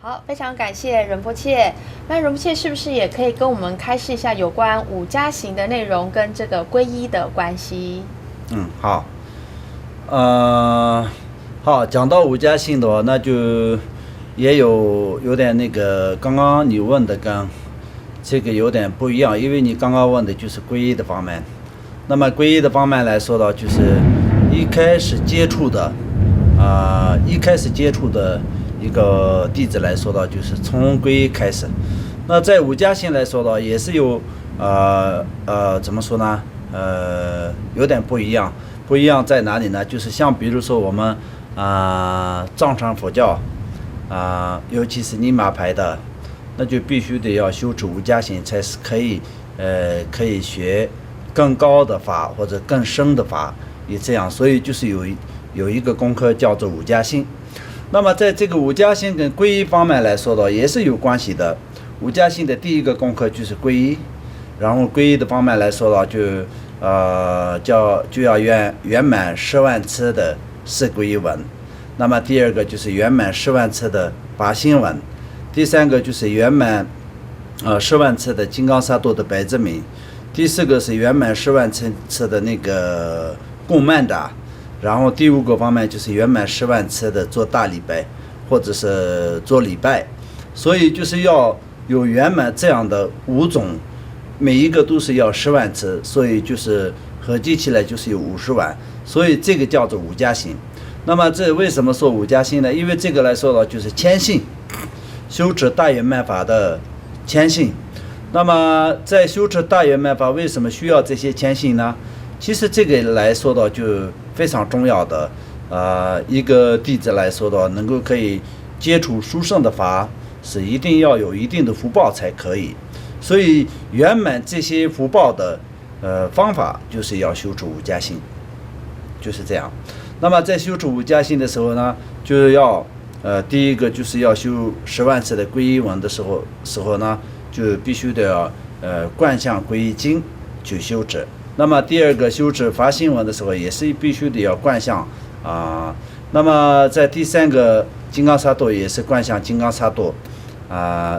好，非常感谢仁波切。那仁波切是不是也可以跟我们开示一下有关五加行的内容跟这个皈依的关系？好，好，讲到五加行的话，那就也有点那个，刚刚你问的跟这个有点不一样，因为你刚刚问的就是皈依的方面。那么皈依的方面来说的，就是一开始接触的一个弟子来说的，就是从皈依开始。那在五加行来说的，也是有怎么说呢？有点不一样。不一样在哪里呢？就是像比如说我们藏传佛教尤其是尼玛派的，那就必须得要修持五加行，才是可以学更高的法或者更深的法，也这样。所以就是有一个功课叫做五加行。那么在这个五加行跟皈依方面来说的，也是有关系的。五加行的第一个功课就是皈依，然后皈依的方面来说的就要圆满10万次的四皈依文。那么第二个就是圆满10万次的八心文，第三个就是圆满10万次的金刚萨埵的百字明，第四个是圆满10万次的那个供曼达，然后第五个方面就是圆满10万次的做大礼拜或者是做礼拜。所以就是要有圆满这样的5种，每一个都是要10万次，所以就是合计起来就是有50万，所以这个叫做五加行。那么这为什么说五加行呢？因为这个来说的就是谦信，修持大圆满法的谦信。那么在修持大圆满法为什么需要这些谦信呢？其实这个来说的就非常重要的一个弟子来说的，能够可以接触殊胜的法，是一定要有一定的福报才可以。所以圆满这些福报的方法就是要修持五加行，就是这样。那么在修持五加行的时候呢，就要第一个就是要修10万次的皈依文的时候呢，就必须得要观想皈依经去修持。那么第二个修持发心文的时候，也是必须得要观想那么在第三个金刚萨埵也是观想金刚萨埵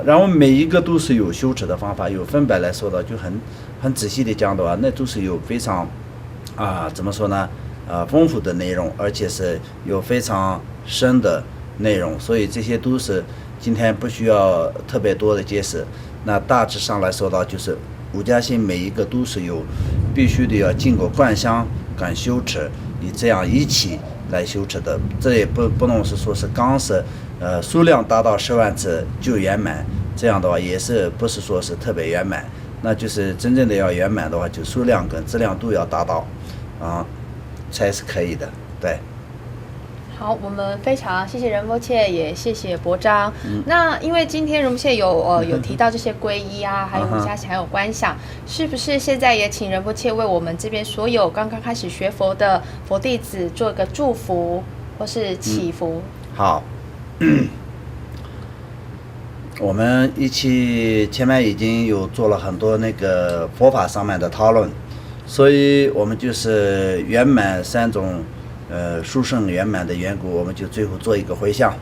然后每一个都是有修持的方法，有分别来说的，就很仔细的讲的话，那都是有非常怎么说呢丰富的内容，而且是有非常深的内容，所以这些都是今天不需要特别多的解释。那大致上来说到，就是五加行每一个都是有必须得要经过观想跟修持，你这样一起来修持的。这也不能是说是刚是数量达到10万次就圆满，这样的话也是不是说是特别圆满。那就是真正的要圆满的话，就数量跟质量都要达到才是可以的。对，好，我们非常谢谢仁波切，也谢谢博章。那因为今天仁波切有提到这些皈依还有五加行还有观想，是不是现在也请仁波切为我们这边所有刚刚开始学佛的佛弟子做个祝福或是祈福？好，我们一起前面已经有做了很多那个佛法上面的讨论，所以我们就是圆满3种殊胜圆满的缘故，我们就最后做一个回向。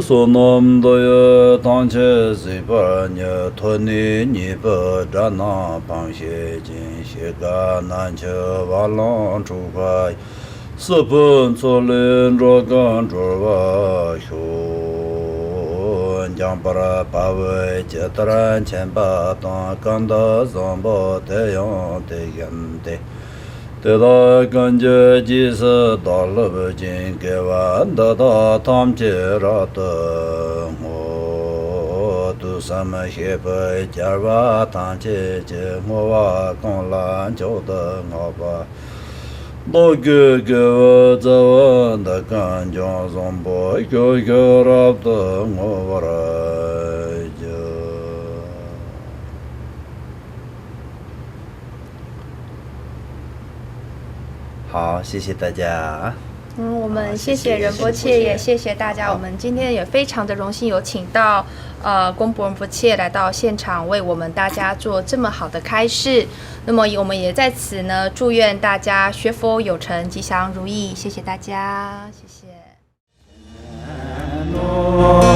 所南多耶当切随波尼托尼尼波扎那邦谢金谢嘎南切瓦朗出快四本错林若干卓瓦修将巴拉巴维杰特兰千巴当干达桑巴太阳的眼的得到感觉即是到了不尽给完得到他们接着的我都什么些不加吧当姐姐我哇讲篮球的我吧老哥哥我在我的感觉上不有个了的我来就好，谢谢大家。我们谢谢仁波切，也谢谢大家。我们今天也非常的荣幸有请到公博仁波切来到现场，为我们大家做这么好的开示。那么我们也在此呢，祝愿大家学佛有成，吉祥如意。谢谢大家，谢谢。哦。